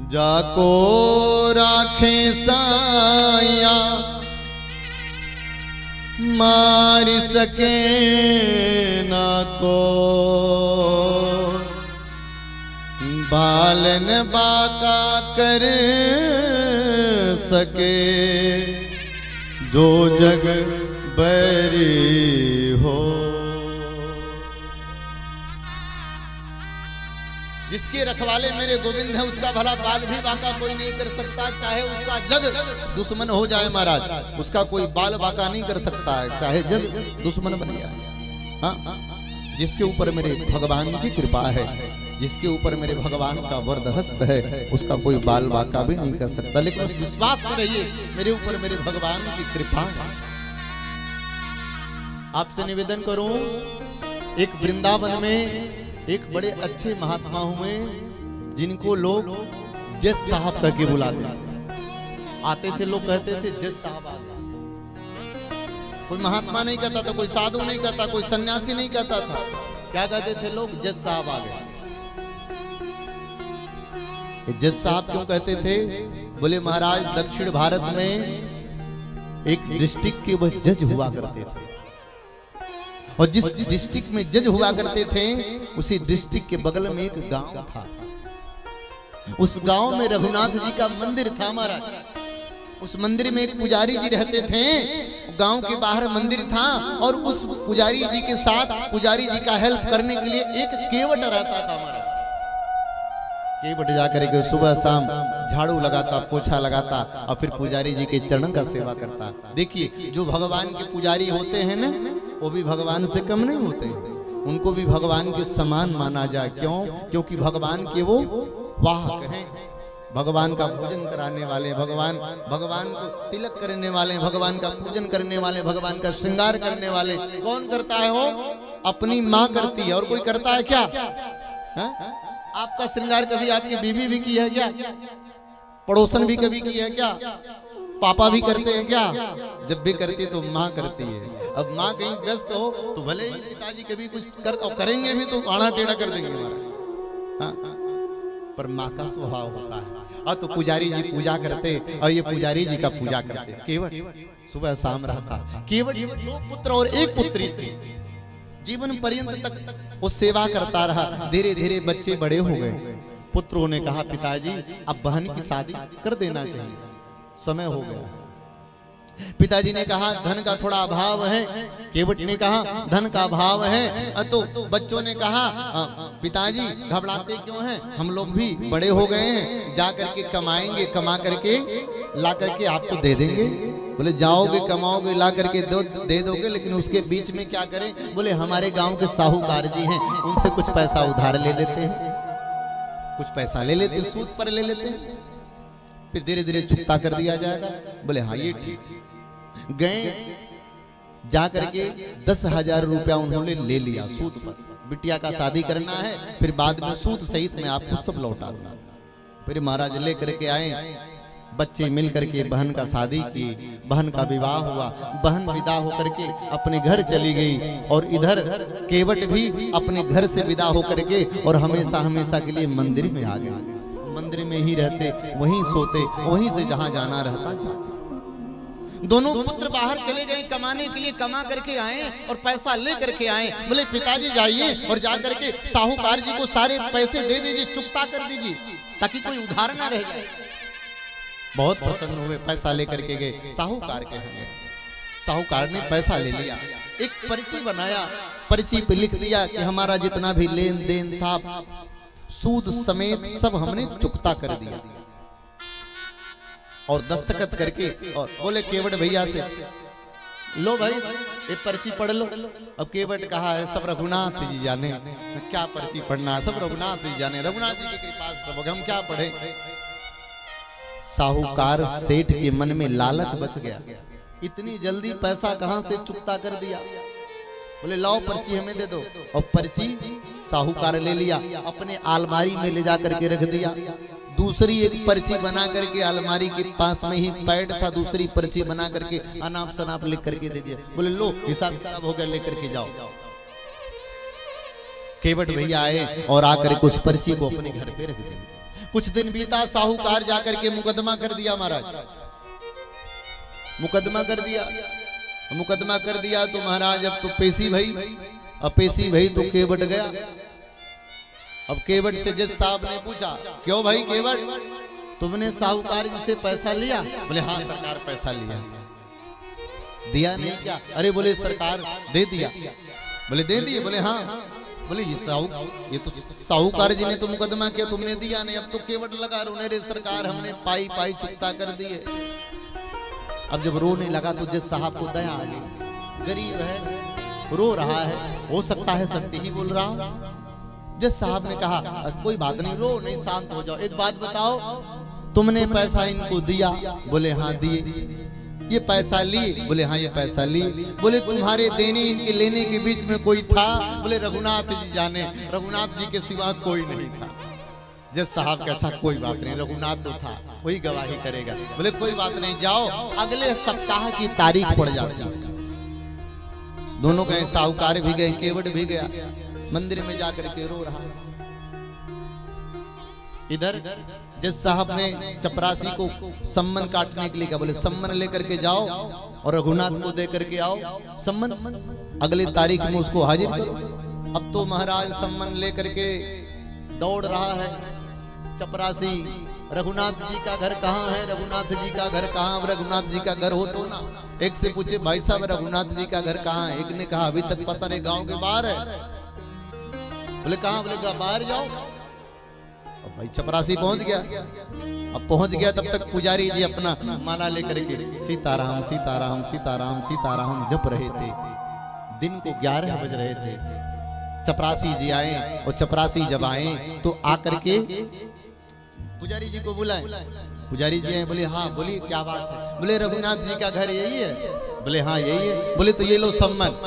जाको राखे साया मार सके ना को बालन बाका कर सके जो जग बैरी हो। जिसके रखवाले मेरे गोविंद है उसका भला बाल भी बाका कोई नहीं कर सकता, चाहे उसका जग दुश्मन हो जाए महाराज, उसका कोई बाल बाका नहीं कर सकता है, चाहे जग दुश्मन बन जाए। हाँ, जिसके ऊपर मेरे भगवान की कृपा है, जिसके ऊपर मेरे भगवान का वरद हस्त है, उसका कोई बाल बाका भी नहीं कर सकता। लेकिन उस विश्वास में रहिए मेरे ऊपर मेरे भगवान की कृपा है। आपसे निवेदन करूं, एक वृंदावन में एक बड़े अच्छे महात्मा हुए जिनको लोग जज साहब करके बुलाते आते थे। लोग कहते थे जज साहब आ गए। कोई महात्मा नहीं कहता था, कोई साधु नहीं कहता, कोई सन्यासी नहीं कहता था, क्या कहते थे लोग? जज साहब आ गए। जज साहब क्यों कहते थे? बोले महाराज दक्षिण भारत में एक डिस्ट्रिक्ट के वह जज हुआ करते थे, और जिस डिस्ट्रिक्ट में जज हुआ करते थे उसी डिस्ट्रिक्ट के बगल में एक गांव था। उस गांव में रघुनाथ जी का मंदिर था महाराज। उस मंदिर में एक पुजारी जी रहते थे, गांव के बाहर मंदिर था, और उस पुजारी जी के साथ पुजारी जी का हेल्प करने के लिए एक केवट रहता था महाराज। केवट जाकर के सुबह शाम झाड़ू लगाता, पोछा लगाता, और फिर पुजारी जी के चरण का सेवा करता। देखिए, जो भगवान के पुजारी होते हैं ना, वो भी भगवान से कम नहीं होते, उनको भी भगवान के समान माना जाए। क्यों? क्योंकि भगवान के वो वाहक हैं, भगवान का पूजन कराने वाले, भगवान को तिलक करने वाले, भगवान का पूजन करने वाले, भगवान का श्रृंगार करने वाले। कौन करता है? वो अपनी माँ करती है, और कोई करता है क्या? है? आपका श्रृंगार कभी आपकी बीवी भी की है क्या? पड़ोसन भी कभी की है क्या? पापा भी करते हैं क्या? जब भी करती तो माँ करती है। अब माँ कहीं व्यस्त हो तो भले ही पिताजी कभी कुछ करेंगे भी तो आड़ा टेढ़ा कर देंगे हमारा। हाँ, पर माँ का स्वभाव होता है। और तो पुजारी जी पूजा करते, और ये पुजारी जी का पूजा करते। केवट सुबह शाम रहता। केवट 2 पुत्र और 1 पुत्री थी। जीवन पर्यंत तक वो सेवा करता रहा। धीरे धीरे बच्चे बड़े हो गए। पुत्रों ने कहा पिताजी अब बहन की शादी कर देना चाहिए, समय हो गया। पिताजी ने कहा धन का थोड़ा अभाव है। केवट ने कहा धन का अभाव है। तो बच्चों ने कहा पिताजी घबराते क्यों हैं, हम लोग भी बड़े हो गए हैं, जा करके कमाएंगे, कमा करके ला करके आपको दे देंगे। बोले जाओगे कमाओगे ला करके दे दोगे, लेकिन उसके बीच में क्या करें? बोले हमारे गांव के साहूकार जी हैं, उनसे कुछ पैसा उधार ले लेते हैं, कुछ पैसा ले लेते हैं, सूद पर ले लेते हैं, फिर धीरे धीरे चुकता कर दिया जाएगा। बोले हाँ ये ठीक। गए जा करके 10,000 रुपया उन्होंने ले लिया सूद पर। बिटिया का शादी करना है, फिर बाद में सूद सहित में आपको सब लौटा दूंगा। फिर महाराज ले करके आए, बच्चे मिल करके बहन का शादी की, बहन का विवाह हुआ। बहन विदा होकर के अपने घर चली गई, और इधर केवट भी अपने घर से विदा होकर के और हमेशा हमेशा के लिए मंदिर में आ गए। मंदिर में ही रहते, वहीं सोते, वहीं से जहां जाना रहता जाते। दोनों पुत्र बाहर चले गए कमाने के लिए, कमा करके आए और पैसा ले करके आए। बोले पिताजी जाइए और जा करके साहूकार जी को सारे पैसे दे दीजिए, चुकता कर दीजिए, ताकि कोई उधार ना रह जाए। बहुत प्रसन्न हुए, पैसा लेकर के गए साहूकार के यहाँ। साहूकार ने पैसा ले लिया, एक पर्ची बनाया, पर्ची पे लिख दिया कि हमारा जितना भी लेन देन था सूद समेत सब हमने चुकता कर दिया, और दस्तखत करके और बोले केवट भैया से लो भाई एक पर्ची पढ़ लो। अब केवट कहा है सब रघुनाथ जी जाने, क्या पर्ची पढ़ना, सब रघुनाथ जी जाने, रघुनाथ जी की कृपा से सब हम क्या पढ़े। साहूकार सेठ के मन में लालच बच गया, इतनी जल्दी पैसा कहां से चुकता कर दिया। बोले लाओ पर्ची हमें दे दो, और पर्ची साहूकार ले लिया, अपने अलमारी में ले जाकर के रख दिया। दूसरी एक पर्ची बना करके अलमारी के पास में ही पैड था, दूसरी पर्ची बना करके अनाप शनाप लिख करके दे दिया। बोले लो हिसाब किताब हो गया, लेकर के जाओ। केवट भैया आए और आकर के उस पर्ची को अपने घर पे रख दिया। कुछ दिन बीता, साहूकार जाकर के मुकदमा कर दिया महाराज, मुकदमा कर दिया। मुकदमा कर दिया तो महाराज अब तो पेशी भई, अब पेशी भई तो केवट गया। अब केवट से जज साहब ने पूछा, क्यों भाई केवट, तुमने साहूकार जी से पैसा लिया? बोले हाँ सरकार पैसा लिया। दिया नहीं क्या? अरे बोले सरकार दे दिया। बोले दे दिए? बोले हाँ। बोले ये तो साहूकार जी ने तो मुकदमा किया, तुमने दिया नहीं। अब तो केवट लगा रोने, रे सरकार हमने पाई पाई चुकता कर दिए। अब जब रोने लगा तो जज साहब को दया आ गई, गरीब है रो रहा है, हो सकता है सत्य ही बोल रहा। जज साहब ने कहा कोई बात नहीं, रो नहीं, शांत हो जाओ। एक बात बताओ, तुमने पैसा इनको दिया? बोले हाँ दिए। ये पैसा लिए? बोले हाँ ये पैसा लिए। बोले तुम्हारे देने इनके लेने के बीच में कोई था? बोले रघुनाथ जी जाने, रघुनाथ जी के सिवा कोई नहीं था। जज साहब के ऐसा कोई बात नहीं, रघुनाथ तो था, वही गवाही करेगा। बोले कोई बात नहीं, जाओ अगले सप्ताह की तारीख पड़ जाती। दोनों गए, साहूकार भी गए, केवट भी गया, मंदिर में जाकर के रो रहा। इधर जज साहब ने चपरासी को सम्मन काटने के लिए कहा। बोले सम्मन लेकर के जाओ और रघुनाथ को दे करके आओ सम्मन, अगले तारीख में उसको हाजिर करो। अब तो महाराज सम्मन लेकर के दौड़ रहा है चपरासी, रघुनाथ जी का घर कहाँ है, रघुनाथ जी का घर कहाँ? रघुनाथ जी का घर हो तो ना। एक से पूछे भाई साहब रघुनाथ जी का घर कहाँ है? एक ने कहा अभी तक पता नहीं, गांव के बाहर है। बोले कहाँ? बोले बाहर जाओ। भाई चपरासी पहुंच गया। अब पहुंच गया तब तक पुजारी जी अपना माला लेकर के सीताराम सीताराम सीताराम सीताराम जप रहे थे। दिन को 11 बज रहे थे। चपरासी जी आए और चपरासी जब आए तो आकर के पुजारी जी को बुलाए। पुजारी जी आए, बोले हाँ बोलिए क्या बात है? बोले रघुनाथ जी का घर यही है? बोले हाँ यही है। बोले तो ये लो सम्मन।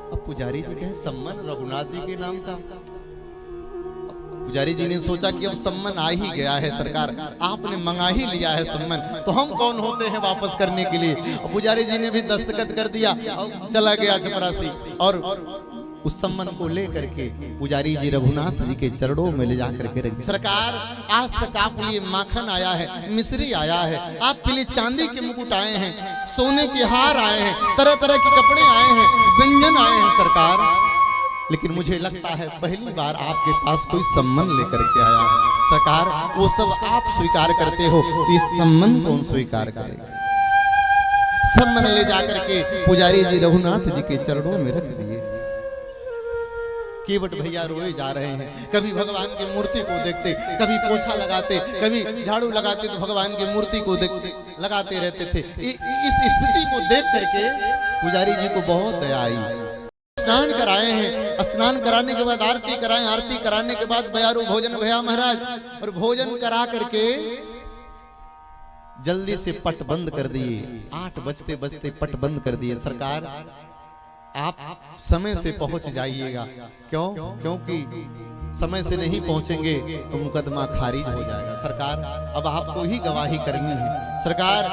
अब पुजारी जी कहे सम्मन रघुनाथ जी के नाम का? पुजारी जी ने सोचा कि अब सम्मन आ ही गया है सरकार, आपने मंगा ही लिया है सम्मन, तो हम कौन होते हैं वापस करने के लिए। और पुजारी जी ने भी दस्तखत कर दिया और चला गया चपरासी। और उस सम्मन को लेकर के पुजारी जी रघुनाथ जी के चरणों में ले जाकर के रख। सरकार आज तक आपके लिए माखन आया है, मिश्री आया है, आपके लिए चांदी के मुकुट आए हैं, सोने के हार आए हैं, तरह तरह के कपड़े आए हैं, व्यंजन आए हैं सरकार, लेकिन मुझे लगता है पहली बार आपके पास कोई सम्मान लेकर के आया है। सरकार वो सब आप स्वीकार करते हो तो इस सम्मान कौन स्वीकार करेगा? सम्मान ले जाकर के पुजारी जी रघुनाथ जी के चरणों में रख दिए। केवट भैया रोए जा रहे हैं, कभी भगवान की मूर्ति को देखते, कभी पोछा लगाते, कभी झाड़ू लगाते तो भगवान की मूर्ति को देखते लगाते रहते थे। इस स्थिति को देख करके पुजारी जी को बहुत दया आई। स्नान कराए हैं, स्नान कराने के बाद आरती कराए, आरती कराने के बाद बयारू भोजन भया महाराज, और भोजन करा करके जल्दी से पट बंद कर दिए। 8 बजते बजते पट बंद कर दिए। सरकार आप समय से पहुंच जाइएगा। क्यों? क्योंकि समय से नहीं पहुंचेंगे तो मुकदमा खारिज हो जाएगा। सरकार अब आपको ही गवाही करनी है। सरकार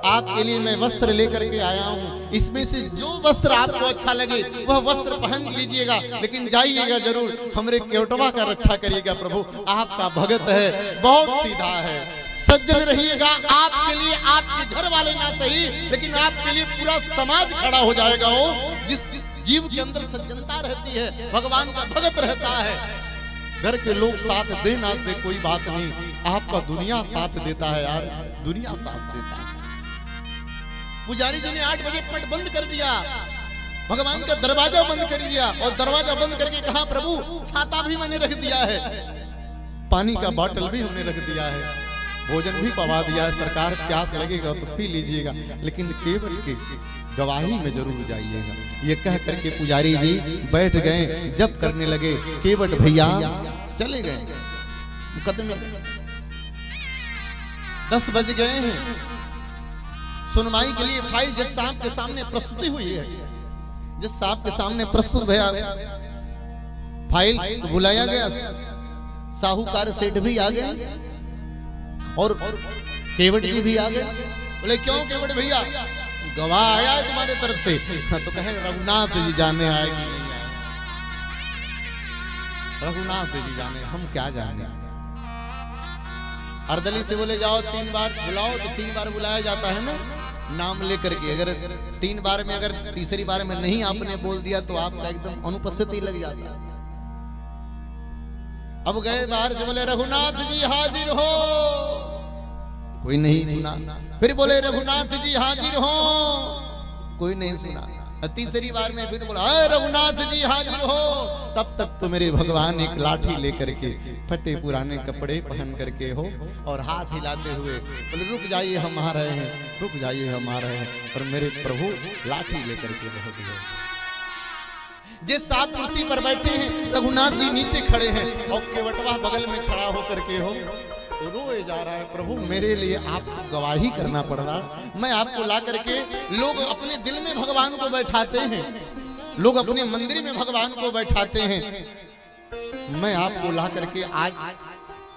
आपके लिए मैं वस्त्र लेकर के आया हूँ, इसमें से जो वस्त्र आपको अच्छा लगे वह वस्त्र पहन लीजिएगा, लेकिन जाइएगा जरूर, हमरे केवटवा का रक्षा करिएगा। प्रभु आपका भगत है, बहुत सीधा है, सज्जन रहिएगा। आपके लिए आपके घर वाले ना सही, लेकिन आपके लिए पूरा समाज खड़ा हो जाएगा। वो जिस जीव के अंदर सज्जनता रहती है, भगवान का भगत रहता है, घर के लोग साथ दे ना दे कोई बात नहीं, आपका दुनिया साथ देता है यार, दुनिया साथ देता है। पुजारी जी ने 8 बजे पट बंद कर दिया, भगवान का दरवाजा बंद कर दिया, और दरवाजा बंद करके कहा प्रभु छाता भी मैंने रख दिया है, पानी का बोतल भी हमने रख दिया है, भोजन भी पवा दिया है। सरकार प्यास लगेगा तो पी लीजिएगा, लेकिन केवल की गवाही में जरूर जाइएगा। ये कह करके पुजारी जी बैठ गए, जब करने लगे। केवट भैया चले गए, मुकदमे 10 बज गए हैं। सुनवाई के लिए फाइल जज साहब के सामने प्रस्तुति हुई है, जज साहब के सामने प्रस्तुत भैया फाइल तो बुलाया गया, साहूकार सेठ भी आ गए और केवट जी भी आ गए। बोले क्यों केवट भैया, गवाह आया है तुम्हारे तरफ से? तो कहे रघुनाथ जी जाने आए कि नहीं आए, रघुनाथ जी जाने, हम क्या जाने। अर्दली से बोले जाओ 3 बार बुलाओ, तो 3 बार बुलाया जाता है ना नाम लेकर के। अगर 3 बार में अगर तीसरी बार में नहीं आपने बोल दिया तो आपका एकदम अनुपस्थिति लग जाता है। अब गए बाहर से बोले रघुनाथ जी हाजिर हो, कोई नहीं सुना। फिर बोले रघुनाथ जी हाजिर हो, कोई नहीं सुना। तीसरी बार में फिर बोला रघुनाथ जी हाजिर हो, तब तक तो मेरे भगवान एक लाठी लेकर के फटे पुराने कपड़े पहन करके हो और हाथ हिलाते हुए बोले रुक जाइए हम आ रहे हैं, रुक जाइए हम आ रहे हैं। और मेरे प्रभु लाठी लेकर के बहुत गए। जिस साथ कुर्सी पर बैठे हैं रघुनाथ जी नीचे खड़े हैं और केवटवा बगल में खड़ा होकर के हो रोए जा रहा है, प्रभु मेरे लिए आपको गवाही करना पड़ रहा। मैं आपको ला करके, लोग अपने दिल में भगवान को बैठाते हैं, लोग अपने मंदिर में भगवान को बैठाते हैं, मैं आपको ला करके आज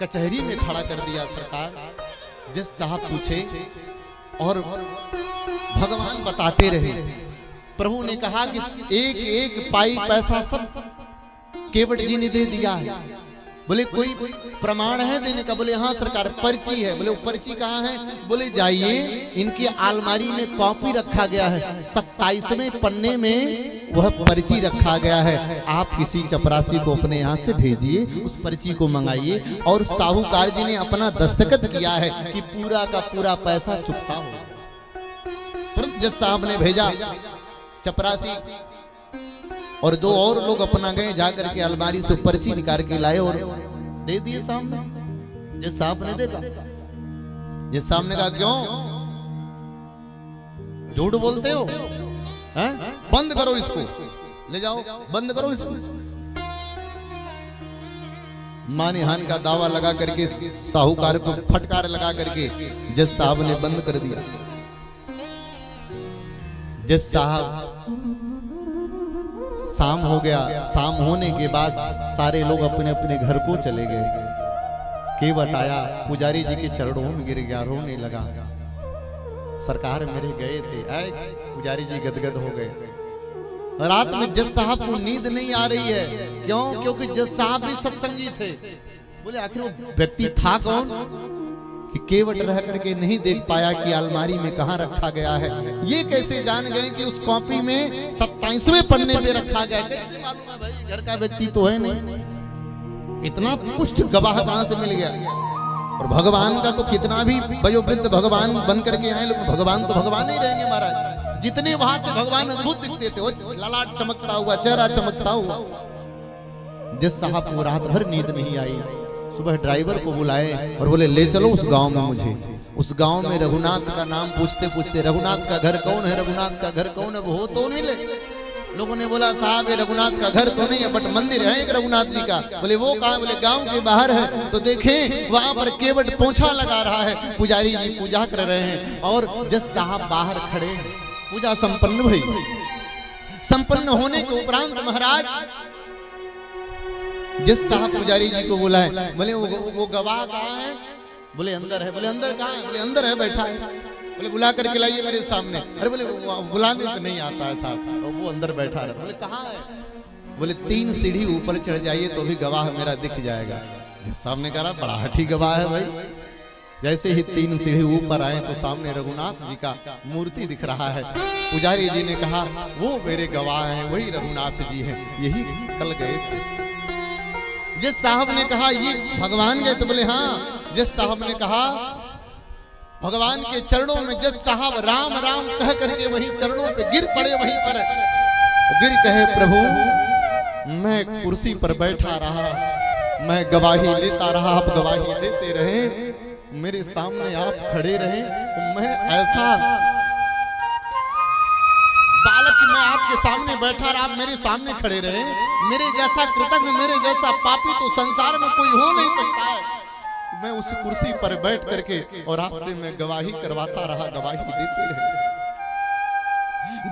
कचहरी में खड़ा कर दिया सरकार। जिस साहब पूछे और भगवान बताते रहे। प्रभु ने कहा कि एक एक पाई पैसा सब केवट जी ने दे दिया है। बोले कोई प्रमाण है देने का? बोले हाँ सरकार पर्ची है। बोले वो पर्ची कहाँ है? बोले जाइए इनकी अलमारी में कॉपी रखा गया है, 27वें पन्ने में वह पर्ची रखा गया है। आप किसी चपरासी को अपने यहाँ से भेजिए, उस पर्ची को मंगाइए और साहूकार जी ने अपना दस्तखत किया है कि पूरा का पूरा पैसा चुकता हो। तुरंत जज साहब ने भेजा चपरासी और 2 और लोग अपना गए, जाकर के अलमारी से पर्ची निकाल के लाए और दे दिए सामने। जिस साहब ने देखा, जिस साहब ने कहा क्यों झूठ बोलते हो, हैं? बंद करो इसको, ले जाओ बंद करो इसको। मानहानि का दावा लगा करके साहूकार को फटकार लगा करके जज साहब ने बंद कर दिया। जज साहब शाम हो गया, शाम होने के बाद सारे लोग अपने अपने घर को चले गए। केवट आया, पुजारी जी के चरणों में गिर गया, रोने लगा। सरकार मेरे गए थे। आए पुजारी जी गदगद हो गए। रात में जज साहब को नींद नहीं आ रही है। क्यों? क्योंकि जज साहब भी सत्संगी थे। बोले आखिर वो व्यक्ति था कौन कि केवट रह करके नहीं देख पाया कि अलमारी में कहां रखा गया है। ये कैसे जान गए कि उस कॉपी में 27वें पन्ने पे रखा गया? कैसे मालूम है भाई? घर का व्यक्ति तो है नहीं। इतना पुष्ट गवाह कहां से मिल गया? और भगवान का तो कितना भी वयोवृद्ध भगवान बन करके आए, लेकिन भगवान तो भगवान ही रहेंगे महाराज। जितने वहां थे भगवान अद्भुत दिखते थे, ललाट चमकता हुआ, चेहरा चमकता हुआ। जिस साहब को रात भर नींद नहीं आई, सुबह ड्राइवर को बुलाए और बोले ले चलो उस गांव में मुझे। उस गांव में रघुनाथ का नाम पूछते पूछते रघुनाथ का घर कौन है, रघुनाथ का घर कौन है, वो तो नहीं ले। लोगों ने बोला साहब ये रघुनाथ का घर तो नहीं है, बट मंदिर है एक रघुनाथ जी का। बोले वो कहाँ? बोले गांव के बाहर है। तो देखें वहां पर केवट पोंछा लगा रहा है, पुजारी जी पूजा कर रहे हैं और जज साहब बाहर खड़े हैं। पूजा संपन्न हुई। संपन्न होने के उपरांत महाराज जिस साहब पुजारी जी को बुलाए, बोले वो गवाह कहाँ है? बोले अंदर है। बोले अंदर कहाँ है? बोले अंदर है, बैठा है। बोले बुला करके लाइए मेरे सामने। अरे बोले बुलाने तो नहीं आता है साहब, वो अंदर बैठा रहा। बोले कहाँ है? बोले 3 सीढ़ी ऊपर चढ़ जाइए तो भी गवाह मेरा दिख जाएगा। जिस साहब ने कहा बड़ा हठी गवाह है भाई। जैसे ही 3 सीढ़ी ऊपर आए तो सामने रघुनाथ जी का मूर्ति दिख रहा है। पुजारी जी ने कहा वो मेरे गवाह हैं, वही रघुनाथ जी हैं, यही कल गए थे। जिस साहब ने कहा ये भगवान गए? तो बोले हाँ। जिस साहब ने कहा भगवान के चरणों में जज साहब राम राम कह करके वहीं चरणों पे गिर पड़े। वहीं पर गिर कहे प्रभु मैं कुर्सी पर बैठा रहा, मैं गवाही लेता रहा, आप गवाही देते रहे, मेरे सामने आप खड़े रहे, मैं ऐसा बालक मैं आपके सामने बैठा रहा, आप मेरे सामने खड़े रहे। मेरे जैसा कृतज्ञ, मेरे जैसा पापी तो संसार में कोई हो नहीं सकता है। मैं उस कुर्सी पर बैठ करके और आपसे मैं गवाही करवाता रहा, गवाही देते रहे।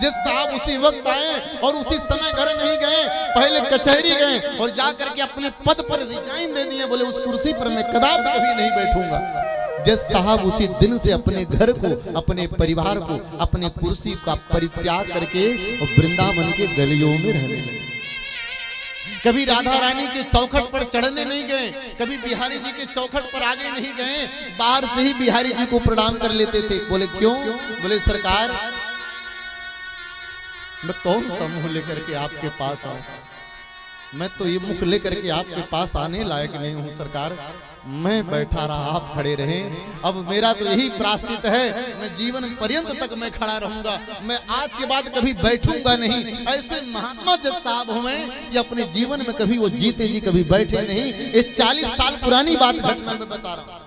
जिस साहब उसी वक्त आए और उसी समय घर नहीं गए, पहले कचहरी गए और जाकर के अपने पद पर रिजाइन दे दिए। बोले उस कुर्सी पर मैं कदापि कभी नहीं बैठूंगा। जज साहब उसी दिन से अपने घर को, अपने परिवार को, अपने कुर्सी का परित्याग करके और वृंदावन के गलियों में रहने लगे। कभी राधा रानी के चौखट पर चढ़ने नहीं गए, कभी बिहारी जी के चौखट पर आगे नहीं गए, बाहर से ही बिहारी जी को प्रणाम कर लेते थे। बोले क्यों? बोले सरकार मैं कौन सा मुंह लेकर के आपके पास आऊं, मैं तो ये मुख लेकर के आपके पास आने लायक नहीं हूं सरकार। मैं बैठा रहा, आप खड़े रहे, अब मेरा तो यही प्रायश्चित है, मैं जीवन पर्यंत तक मैं खड़ा रहूंगा, मैं आज के बाद कभी बैठूंगा नहीं। ऐसे महात्मा जज साहब हुए कि अपने जीवन में कभी वो जीते जी कभी बैठे नहीं। ये 40 साल पुरानी बात घटना में बता रहा हूं।